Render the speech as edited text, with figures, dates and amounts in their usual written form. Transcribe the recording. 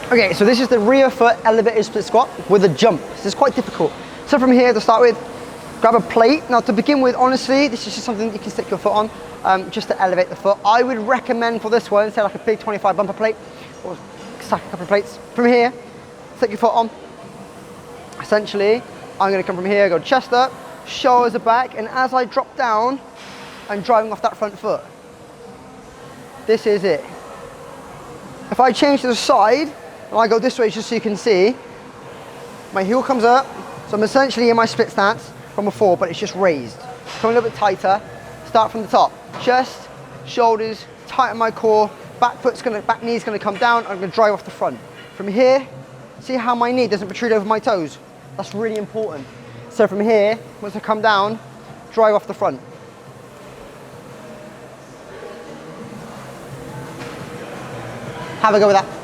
Okay, so this is the rear foot elevated split squat with a jump. This is quite difficult. So from here, to start with, grab a plate. Now to begin with, honestly, this is just something you can stick your foot on, just to elevate the foot. I would recommend for this one, say like a big 25 bumper plate, or stack a couple of plates. From here, stick your foot on. Essentially, I'm gonna come from here, go chest up, shoulders are back, and as I drop down, I'm driving off that front foot. This is it. If I change to the side, and I go this way just so you can see, my heel comes up, so I'm essentially in my split stance from before, but it's just raised. Come a little bit tighter, start from the top. Chest, shoulders, tighten my core, back knee's gonna come down, I'm gonna drive off the front. From here, see how my knee doesn't protrude over my toes? That's really important. So from here, once I come down, drive off the front. Have a go with that.